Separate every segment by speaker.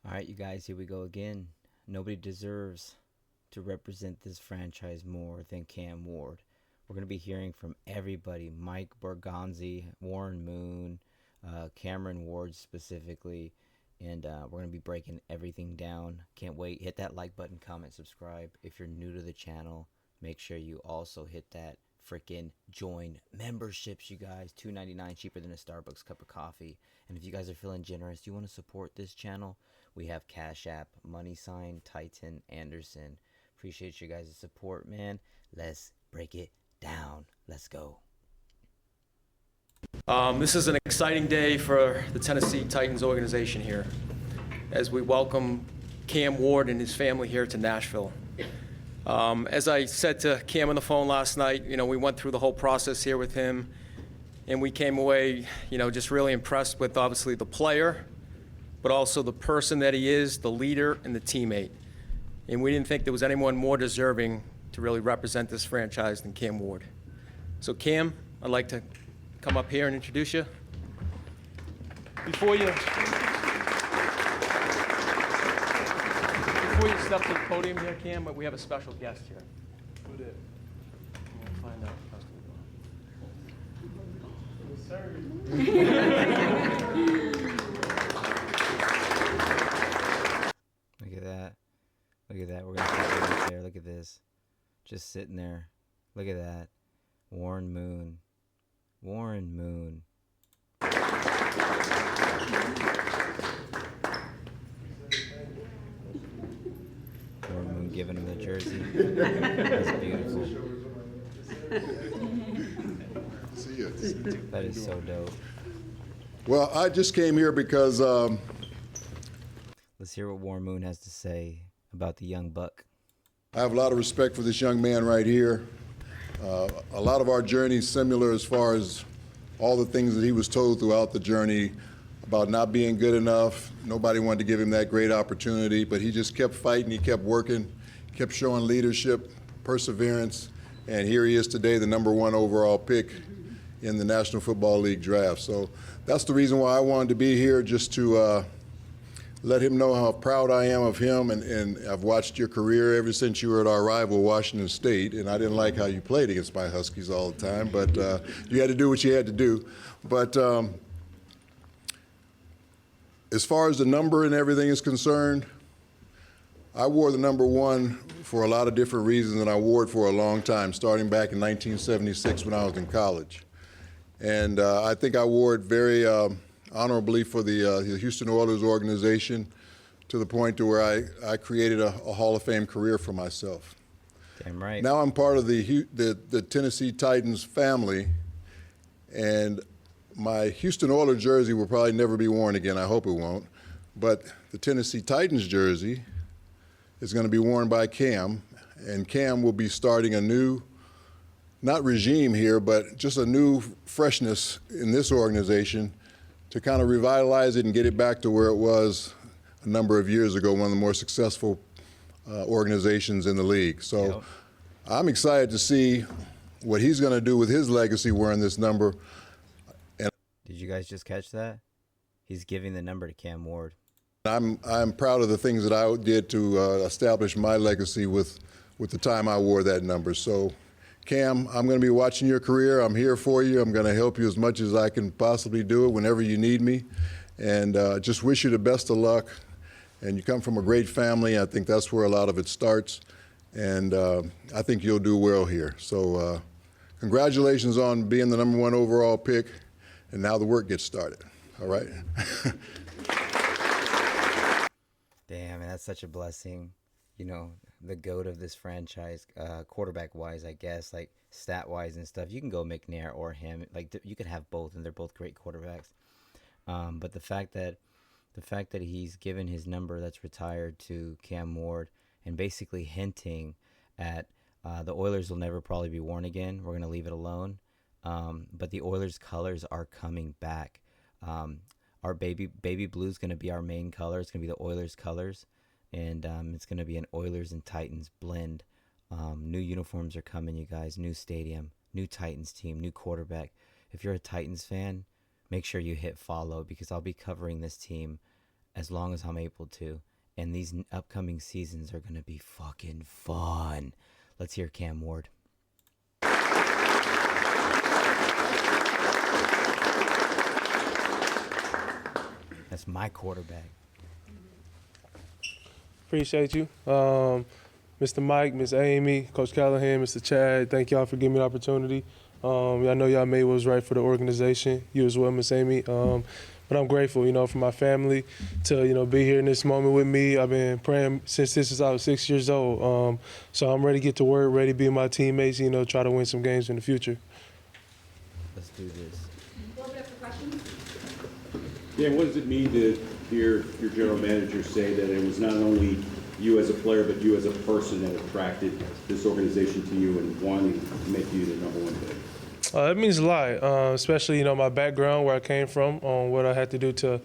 Speaker 1: All right, you guys, here we go again. Nobody deserves to represent this franchise more than Cam Ward. We're going to be hearing from everybody: Mike Borgonzi, Warren Moon, Cameron Ward specifically, and we're going to be breaking everything down. Can't wait. Hit that like button, comment, subscribe. If you're new to the channel, make sure you also hit that freaking join memberships, you guys. $2.99, cheaper than a Starbucks cup of coffee. And if you guys are feeling generous, you want to support this channel, we have Cash App, money sign, Titan Anderson. Appreciate you guys' support, man. Let's break it down. Let's go.
Speaker 2: This is an exciting day for the Tennessee Titans organization here as we welcome Cam Ward and his family here to Nashville. As I said to Cam on the phone last night, we went through the whole process here with him, and we came away, just really impressed with obviously the player, but also the person that he is, the leader and the teammate. And we didn't think there was anyone more deserving to really represent this franchise than Cam Ward. So Cam, I'd like to come up here and introduce you. Before you step to the podium here, Cam, we have a special guest here. Who did? We'll find out.
Speaker 1: Look at that. Look at that. We're going to put it right there. Look at this. Just sitting there. Look at that. Warren Moon. Warren Moon. Warren Moon giving him the jersey. That's beautiful.
Speaker 3: See you.
Speaker 1: That is so dope.
Speaker 3: Well, I just came here because
Speaker 1: Let's hear what Warren Moon has to say about the young buck.
Speaker 3: I have a lot of respect for this young man right here. A lot of our journey is similar as far as all the things that he was told throughout the journey about not being good enough. Nobody wanted to give him that great opportunity, but he just kept fighting, he kept working, kept showing leadership, perseverance, and here he is today, the #1 overall pick in the National Football League draft. So that's the reason why I wanted to be here, just to let him know how proud I am of him, and I've watched your career ever since you were at our rival, Washington State, and I didn't like how you played against my Huskies all the time, but you had to do what you had to do. But as far as the number and everything is concerned, I wore the #1 for a lot of different reasons, and I wore it for a long time, starting back in 1976 when I was in college. And I think I wore it very honorably for the Houston Oilers organization, to the point to where I created a Hall of Fame career for myself.
Speaker 1: Damn right.
Speaker 3: Now I'm part of the Tennessee Titans family, and my Houston Oilers jersey will probably never be worn again. I hope it won't. But the Tennessee Titans jersey is going to be worn by Cam, and Cam will be starting a new, not regime here, but just a new freshness in this organization to kind of revitalize it and get it back to where it was a number of years ago, one of the more successful organizations in the league. So
Speaker 1: Yep.
Speaker 3: I'm excited to see what he's going to do with his legacy wearing this number.
Speaker 1: Did you guys just catch that? He's giving the number to Cam Ward.
Speaker 3: I'm proud of the things that I did to establish my legacy with the time I wore that number. So, Cam, I'm going to be watching your career. I'm here for you. I'm going to help you as much as I can possibly do it whenever you need me. And just wish you the best of luck. And you come from a great family. I think that's where a lot of it starts. And I think you'll do well here. So congratulations on being the #1 overall pick. And now the work gets started. All right?
Speaker 1: Damn, and that's such a blessing. The GOAT of this franchise, quarterback-wise, I guess, like stat-wise and stuff. You can go McNair or him. Like, you can have both, and they're both great quarterbacks. But the fact that he's given his number that's retired to Cam Ward, and basically hinting at the Oilers will never probably be worn again. We're going to leave it alone. But the Oilers colors are coming back. Our baby blue is going to be our main color. It's going to be the Oilers colors, and it's going to be an Oilers and Titans blend. New uniforms are coming, you guys. New stadium, new Titans team, new quarterback. If you're a Titans fan, make sure you hit follow, because I'll be covering this team as long as I'm able to. And these upcoming seasons are going to be fucking fun. Let's hear Cam Ward. That's my quarterback.
Speaker 4: Appreciate you. Mr. Mike, Miss Amy, Coach Callahan, Mr. Chad, thank y'all for giving me the opportunity. I know y'all made what was right for the organization, you as well, Miss Amy. But I'm grateful, for my family to, be here in this moment with me. I've been praying since I was 6 years old. So I'm ready to get to work, ready to be with my teammates, try to win some games in the future.
Speaker 1: Let's do this.
Speaker 5: Open up for questions.
Speaker 6: Yeah, what does it mean to hear your general manager say that it was not only you as a player, but you as a person that attracted this organization to you and wanting to make you the number one pick?
Speaker 4: It means a lot, especially, my background, where I came from, on what I had to do to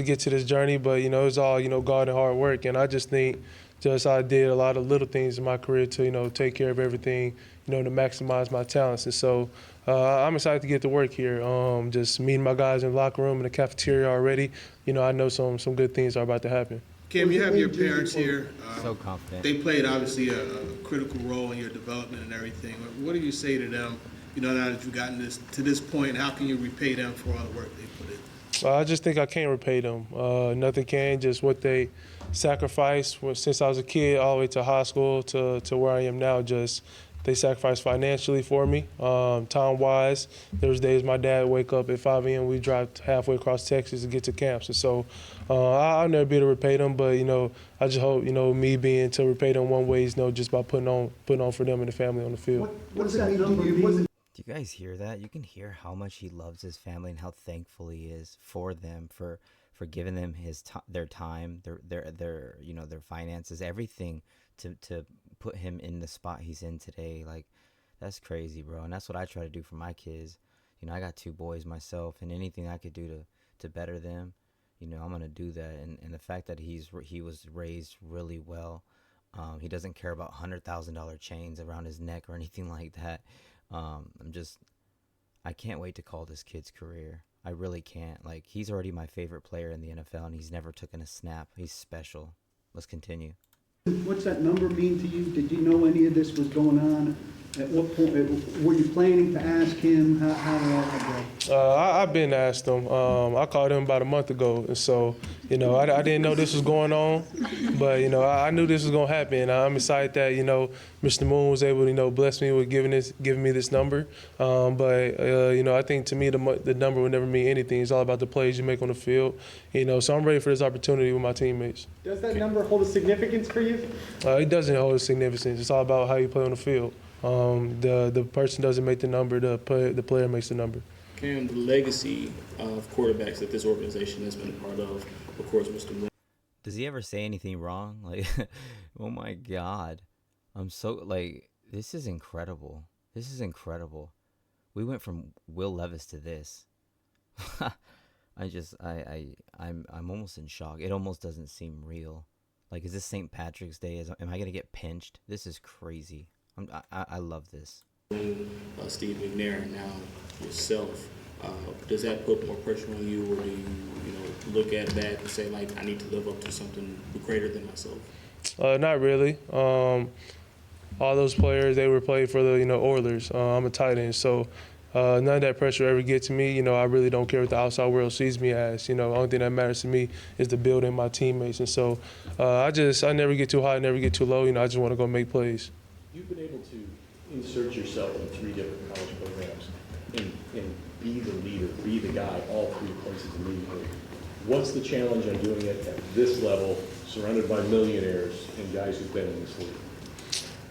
Speaker 4: get to this journey. But, it's all, God and hard work. And I just think I did a lot of little things in my career to, take care of everything, to maximize my talents. And so I'm excited to get to work here. Just meeting my guys in the locker room, in the cafeteria already. I know some good things are about to happen.
Speaker 7: Cam, you have your parents here.
Speaker 1: So confident.
Speaker 7: They played, obviously, a critical role in your development and everything. What do you say to them, now that you've gotten to this point? How can you repay them for all the work they put in?
Speaker 4: I just think I can't repay them. Nothing can, just what they sacrificed since I was a kid all the way to high school to where I am now. Just they sacrificed financially for me, time-wise. There was days my dad would wake up at 5 a.m. We drive halfway across Texas to get to camps. And so I'll never be able to repay them, but, I just hope, me being to repay them one way is, just by putting on for them and the family on the field.
Speaker 8: What does that number mean?
Speaker 1: Do you guys hear that? You can hear how much he loves his family and how thankful he is for them, for giving them their time, their finances, everything to put him in the spot he's in today. Like, that's crazy, bro. And that's what I try to do for my kids. I got 2 boys myself, and anything I could do to better them, I'm gonna do that. And the fact that he was raised really well, he doesn't care about $100,000 chains around his neck or anything like that. I can't wait to call this kid's career. I really can't. Like, he's already my favorite player in the NFL, and he's never taken a snap. He's special. Let's continue.
Speaker 8: What's that number mean to you? Did you know any of this was going on? At what point were you planning to ask him? How did that go?
Speaker 4: I've been asked him. I called him about a month ago, and so I didn't know this was going on, but I knew this was gonna happen. I'm excited that Mr. Moon was able to bless me with giving me this number. But I think to me the number would never mean anything. It's all about the plays you make on the field. So I'm ready for this opportunity with my teammates.
Speaker 9: Does that number hold a significance for you?
Speaker 4: It doesn't hold a significance. It's all about how you play on the field. The person doesn't make the number. The player makes the number.
Speaker 10: Cam, the legacy of quarterbacks that this organization has been a part of course, Mr. Moore.
Speaker 1: Does he ever say anything wrong? Like, oh my God. I'm so, like, this is incredible. This is incredible. We went from Will Levis to this. I'm almost in shock. It almost doesn't seem real. Like, is this St. Patrick's Day? Am I gonna get pinched? This is crazy. I love this.
Speaker 10: Steve McNair and now yourself, does that put more pressure on you, or do you look at that and say, like, I need to live up to something greater than myself?
Speaker 4: Not really. All those players, they were played for the Oilers. I'm a tight end, so none of that pressure ever gets to me. I really don't care what the outside world sees me as. The only thing that matters to me is the building my teammates, and so I never get too high, never get too low. I just want to go make plays.
Speaker 11: You've been able to insert yourself in 3 different college programs and be the leader, be the guy all 3 places immediately. What's the challenge on doing it at this level, surrounded by millionaires and guys who've been in this league?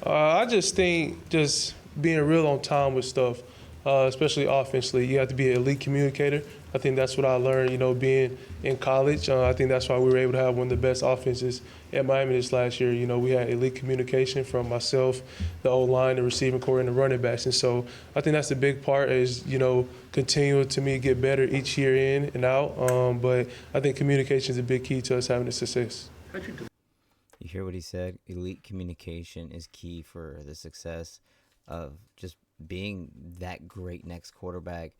Speaker 4: I just think just being real on time with stuff, especially offensively. You have to be an elite communicator. I think that's what I learned, being in college. I think that's why we were able to have one of the best offenses at Miami this last year. We had elite communication from myself, the O-line, the receiving core, and the running backs. And so I think that's the big part is, continue to me get better each year in and out. But I think communication is a big key to us having a success.
Speaker 1: You hear what he said? Elite communication is key for the success of just being that great next quarterback.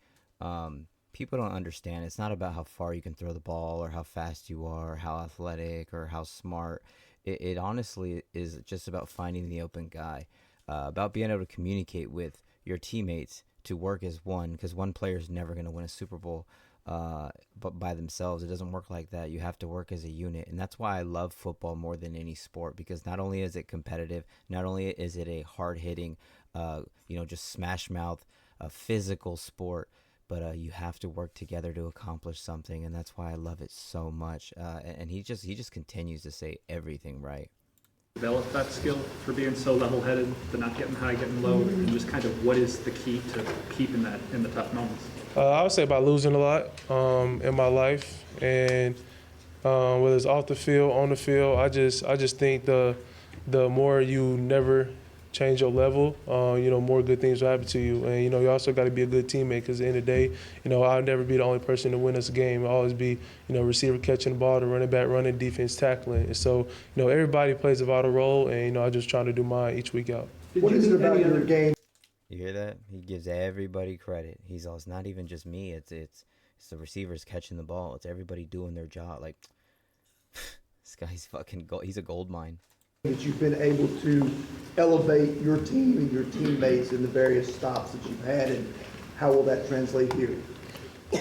Speaker 1: people don't understand. It's not about how far you can throw the ball or how fast you are, or how athletic or how smart. It honestly is just about finding the open guy, about being able to communicate with your teammates to work as one, because one player is never going to win a Super Bowl but by themselves. It doesn't work like that. You have to work as a unit. And that's why I love football more than any sport, because not only is it competitive, not only is it a hard hitting, just smash mouth, physical sport, but you have to work together to accomplish something, and that's why I love it so much. And he just continues to say everything right.
Speaker 5: Develop that skill for being so level-headed, to not getting high, getting low, and just kind of what is the key to keeping that in the tough moments?
Speaker 4: I would say by losing a lot in my life, and whether it's off the field, on the field, I just think the more you never change your level, more good things will happen to you. And, you also got to be a good teammate, because at the end of the day, I'll never be the only person to win us a game. I'll always be, receiver catching the ball, the running back running, defense tackling. And so, everybody plays a vital role, and, I'm just trying to do mine each week out.
Speaker 8: What is it about your game?
Speaker 1: You hear that? He gives everybody credit. It's not even just me. It's the receivers catching the ball. It's everybody doing their job. Like, this guy's fucking gold. He's a gold mine.
Speaker 12: That you've been able to elevate your team and your teammates in the various stops that you've had, and how will that translate here?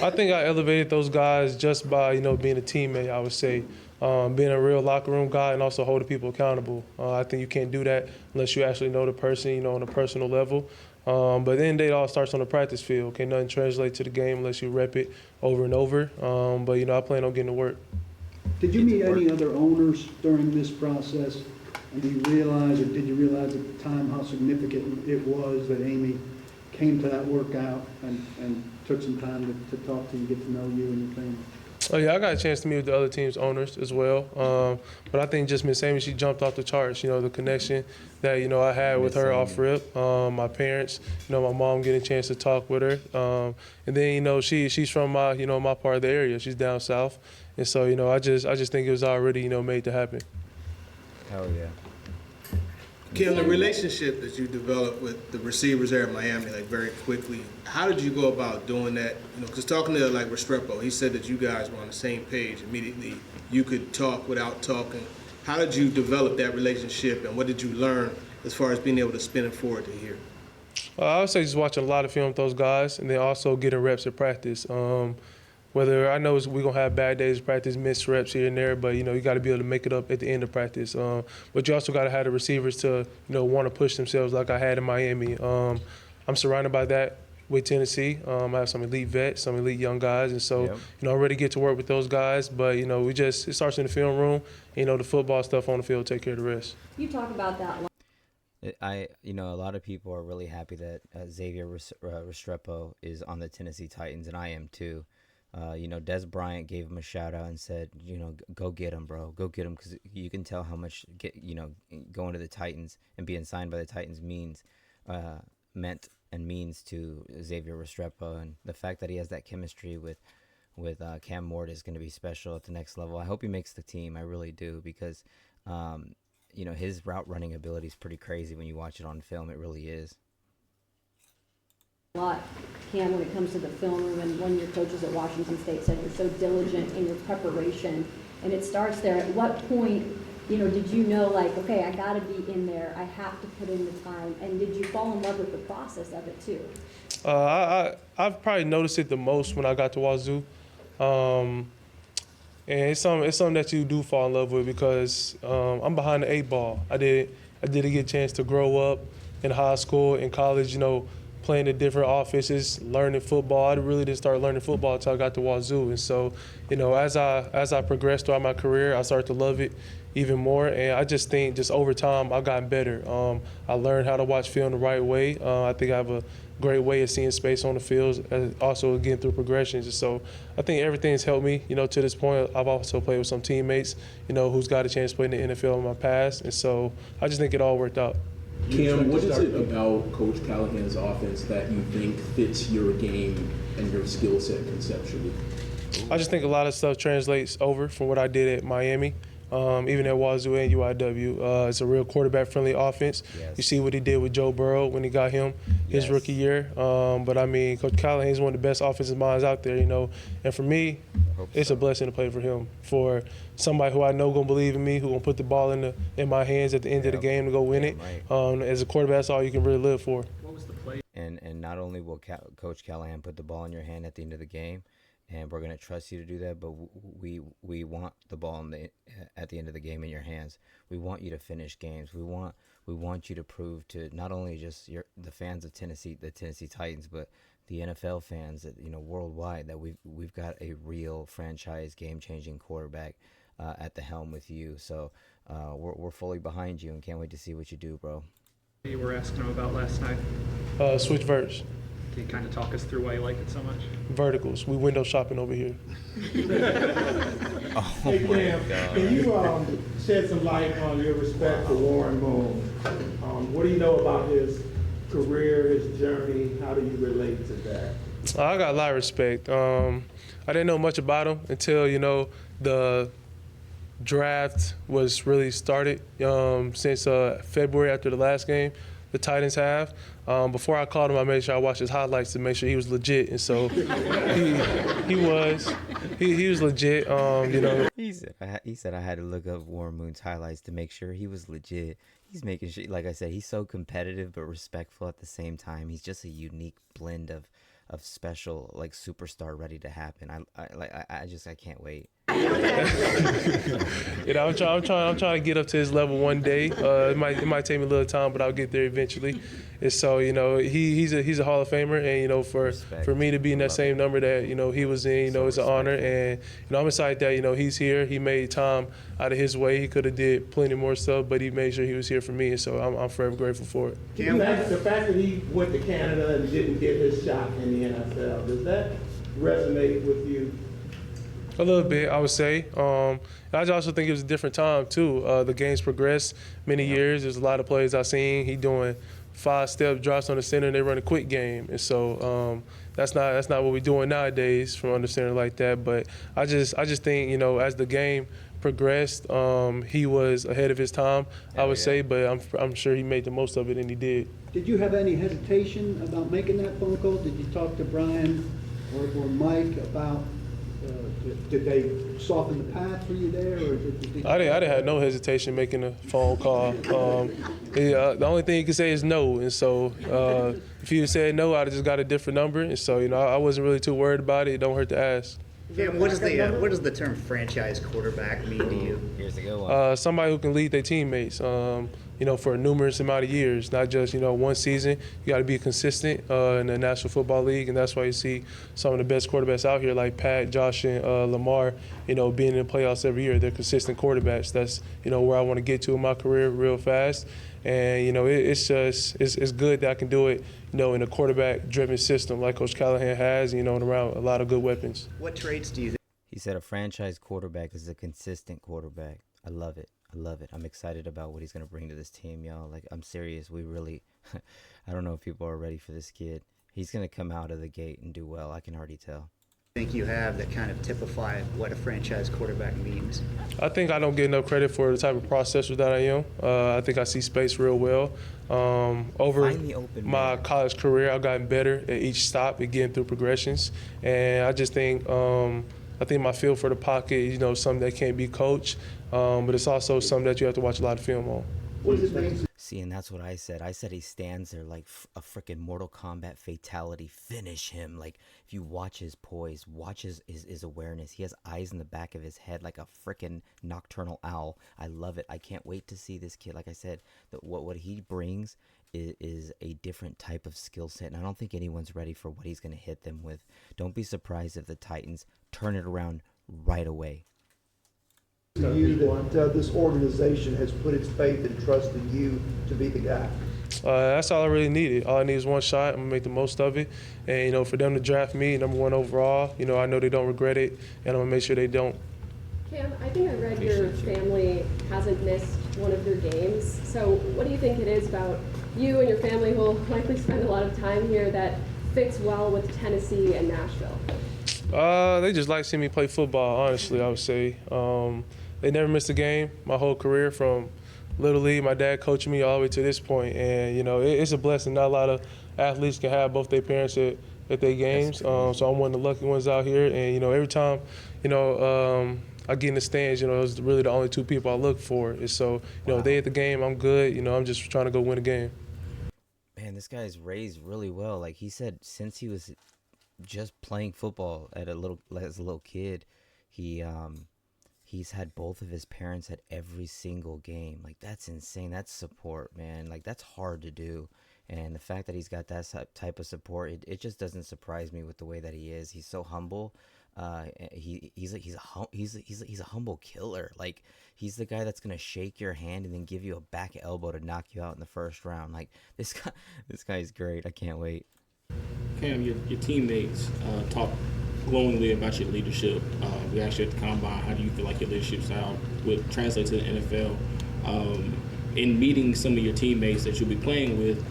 Speaker 4: I think I elevated those guys just by, being a teammate, I would say. Being a real locker room guy and also holding people accountable. I think you can't do that unless you actually know the person, on a personal level. But at the end of the day, it all starts on the practice field. Okay, nothing translates to the game unless you rep it over and over. But, I plan on getting to work.
Speaker 8: Did you meet any other owners during this process? And did you realize at the time how significant it was that Amy came to that workout and took some time to talk to you, get to know you and your family?
Speaker 4: Oh, yeah, I got a chance to meet with the other team's owners as well. But I think just Miss Amy, she jumped off the charts. The connection that, I had with her off rip. My parents, my mom getting a chance to talk with her. And then, she's from my, my part of the area. She's down south. And so, I just think it was already, made to happen.
Speaker 1: Hell yeah.
Speaker 7: Kim, the relationship that you developed with the receivers there in Miami, like very quickly, how did you go about doing that? Because talking to like Restrepo, he said that you guys were on the same page immediately. You could talk without talking. How did you develop that relationship, and what did you learn as far as being able to spin it forward to here?
Speaker 4: I would say just watching a lot of film with those guys, and then also getting reps at practice. Whether I know we're going to have bad days of practice, missed reps here and there, but, you got to be able to make it up at the end of practice. But you also got to have the receivers to, want to push themselves like I had in Miami. I'm surrounded by that with Tennessee. I have some elite vets, some elite young guys, and so,
Speaker 1: Yep.
Speaker 4: I already get to work with those guys. But, it starts in the film room. The football stuff on the field take care of the rest.
Speaker 13: You talk about that.
Speaker 1: A lot of people are really happy that Xavier Restrepo is on the Tennessee Titans, and I am too. Des Bryant gave him a shout out and said, go get him, bro. Go get him, because you can tell how much going to the Titans and being signed by the Titans meant to Xavier Restrepo, and the fact that he has that chemistry with Cam Ward is going to be special at the next level. I hope he makes the team. I really do, because his route running ability is pretty crazy when you watch it on film. It really is.
Speaker 13: A lot, Cam, when it comes to the film room, and one of your coaches at Washington State said you're so diligent in your preparation, and it starts there. At what point, did you know, like, okay, I got to be in there, I have to put in the time, and did you fall in love with the process of it too?
Speaker 4: I've probably noticed it the most when I got to Wazoo, and it's something that you do fall in love with, because I'm behind the 8 ball. I didn't get a chance to grow up in high school, in college, playing in different offenses, learning football. I really didn't start learning football until I got to Wazoo. And so, as I progressed throughout my career, I started to love it even more. And I just think just over time, I've gotten better. I learned how to watch film the right way. I think I have a great way of seeing space on the field, and also getting through progressions. And so I think everything's helped me, to this point. I've also played with some teammates, who's got a chance to play in the NFL in my past. And so I just think it all worked out.
Speaker 11: Cam, what is it about Coach Callahan's offense that you think fits your game and your skill set conceptually?
Speaker 4: I just think a lot of stuff translates over from what I did at Miami. even at Wazoo and UIW. It's a real quarterback-friendly offense.
Speaker 1: Yes.
Speaker 4: You see what he did with Joe Burrow when he got him his
Speaker 1: Yes.
Speaker 4: rookie year. But I mean, Coach Callahan is one of the best offensive minds out there, you know. And for me,
Speaker 1: Hope
Speaker 4: it's
Speaker 1: so.
Speaker 4: a blessing to play for him. For somebody who I know gonna believe in me, who gonna put the ball in my hands at the end of the
Speaker 1: Yep.
Speaker 4: game to go win it.
Speaker 1: Damn
Speaker 4: As a quarterback, that's all you can really live for.
Speaker 5: What was the play?
Speaker 1: And not only will Coach Callahan put the ball in your hand at the end of the game, and we're gonna trust you to do that, but we want the ball at the end of the game in your hands. We want you to finish games. We want you to prove to not only just the fans of Tennessee, the Tennessee Titans, but the NFL fans that, you know, worldwide, that we've got a real franchise game-changing quarterback at the helm with you. So we're fully behind you and can't wait to see what you do, bro.
Speaker 5: You were asking him about last night.
Speaker 4: Switch verts.
Speaker 5: Can you kind of talk us through why you like it so much?
Speaker 4: Verticals. We window shopping over here.
Speaker 1: Oh
Speaker 9: Hey,
Speaker 1: my
Speaker 9: Cam,
Speaker 1: God.
Speaker 9: can you shed some light on your respect for Warren Moon? What do you know about his career, his journey? How do you relate to that?
Speaker 4: I got a lot of respect. I didn't know much about him until, you know, the draft was really started since February after the last game the Titans have. Before I called him, I made sure I watched his highlights to make sure he was legit, and so he was legit. You know.
Speaker 1: He said I had to look up Warren Moon's highlights to make sure he was legit. He's making sure, like I said, he's so competitive but respectful at the same time. He's just a unique blend of special, like, superstar ready to happen. I can't wait.
Speaker 4: You know, I'm trying to get up to his level one day. It might take me a little time, but I'll get there eventually. And so, you know, he's a Hall of Famer, and you know, for me to be in that same number that, you know, he was in, you know, it's an honor. And you know, I'm excited that, you know, he's here. He made time out of his way. He could have did plenty more stuff, but he made sure he was here for me, and so I'm forever grateful for it.
Speaker 9: The fact that he went to Canada and didn't get his shot in the NFL, does that resonate with you?
Speaker 4: A little bit, I would say. I also think it was a different time too. The game's progressed many years. There's a lot of plays I've seen. He doing 5-step drops on the center, and they run a quick game, and so that's not what we're doing nowadays from understanding like that. But I just think, you know, as the game progressed, he was ahead of his time, I would say. But I'm sure he made the most of it, and he did.
Speaker 8: Did you have any hesitation about making that phone call? Did you talk to Brian or Mike about, did they soften the path for you there? Or
Speaker 4: I didn't have no hesitation making a phone call. The only thing you can say is no, and so if you said no, I'd have just got a different number, and so, you know, I wasn't really too worried about it. It don't hurt to ask.
Speaker 14: Yeah, what does the term franchise quarterback mean to you?
Speaker 1: Here's a good one.
Speaker 4: Somebody who can lead their teammates, you know, for a numerous amount of years, not just, you know, one season. You got to be consistent in the National Football League, and that's why you see some of the best quarterbacks out here, like Pat, Josh, and Lamar, you know, being in the playoffs every year. They're consistent quarterbacks. That's, you know, where I want to get to in my career real fast. And, you know, it's good that I can do it, you know, in a quarterback-driven system like Coach Callahan has, you know, and around a lot of good weapons.
Speaker 14: What traits do you think?
Speaker 1: He said a franchise quarterback is a consistent quarterback. I love it. I love it. I'm excited about what he's going to bring to this team, y'all. Like, I'm serious. We really, I don't know if people are ready for this kid. He's going to come out of the gate and do well. I can already tell.
Speaker 14: Think you have that kind of typify what a franchise quarterback means?
Speaker 4: I think I don't get enough credit for the type of processor that I am. I think I see space real well. Over my college career, I've gotten better at each stop and getting through progressions. And I just think, my feel for the pocket, you know, something that can't be coached, but it's also something that you have to watch a lot of film on.
Speaker 8: What does it mean?
Speaker 1: See, and that's what I said. I said he stands there like a freaking Mortal Kombat fatality. Finish him. Like, if you watch his poise, watch his awareness. He has eyes in the back of his head like a freaking nocturnal owl. I love it. I can't wait to see this kid. Like I said, what he brings is a different type of skill set, and I don't think anyone's ready for what he's going to hit them with. Don't be surprised if the Titans turn it around right away.
Speaker 12: You that this organization has put its faith and trust in you to be the guy?
Speaker 4: That's all I really needed. All I need is one shot. I'm going to make the most of it. And, you know, for them to draft me #1 overall, you know, I know they don't regret it, and I'm going to make sure they don't.
Speaker 15: Cam, I think I read your family hasn't missed one of your games. So what do you think it is about you and your family who will likely spend a lot of time here that fits well with Tennessee and Nashville?
Speaker 4: They just like seeing me play football, honestly, I would say. they never missed a game my whole career from Little League. My dad coached me all the way to this point, and it's a blessing. Not a lot of athletes can have both their parents at their games. So I'm one of the lucky ones out here, and every time, I get in the stands, it's really the only two people I look for. And so, if they at the game, I'm good. I'm just trying to go win a game.
Speaker 1: Man, this guy's raised really well. Like he said, since he was just playing football as a little kid, he he's had both of his parents at every single game. Like that's insane. That's support, man. Like that's hard to do. And the fact that he's got that type of support, it just doesn't surprise me with the way that he is. He's so humble. He's a humble killer. Like he's the guy that's gonna shake your hand and then give you a back elbow to knock you out in the first round. Like this guy's great. I can't wait.
Speaker 10: Cam, your teammates talk glowingly about your leadership. We asked you at the combine, how do you feel like your leadership style would translate to the NFL? In meeting some of your teammates that you'll be playing with,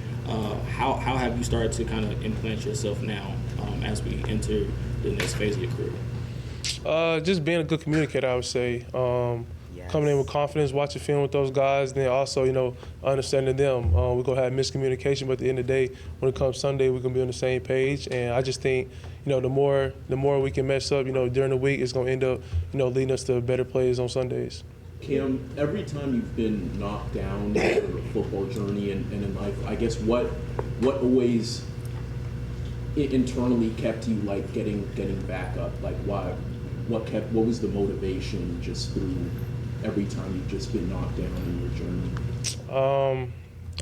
Speaker 10: how have you started to kind of implant yourself now as we enter the next phase of your career?
Speaker 4: Just being a good communicator, I would say. Coming in with confidence, watching film with those guys, then also, understanding them. We're going to have miscommunication, but at the end of the day, when it comes Sunday, we're going to be on the same page. And I just think, the more we can mess up, during the week, it's going to end up, leading us to better plays on Sundays.
Speaker 11: Cam, every time you've been knocked down in your football journey and in life, I guess what always internally kept you like getting back up? Like what was the motivation just through every time you've just been knocked down in your journey?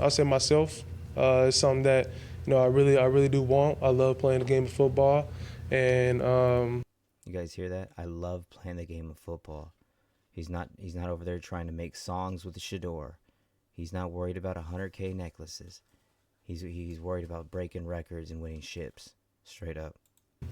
Speaker 4: I'll say myself. It's something that I really do want. I love playing the game of football, and
Speaker 1: you guys hear that? I love playing the game of football. He's not over there trying to make songs with the Shador. He's not worried about 100K necklaces. He's worried about breaking records and winning ships. Straight up.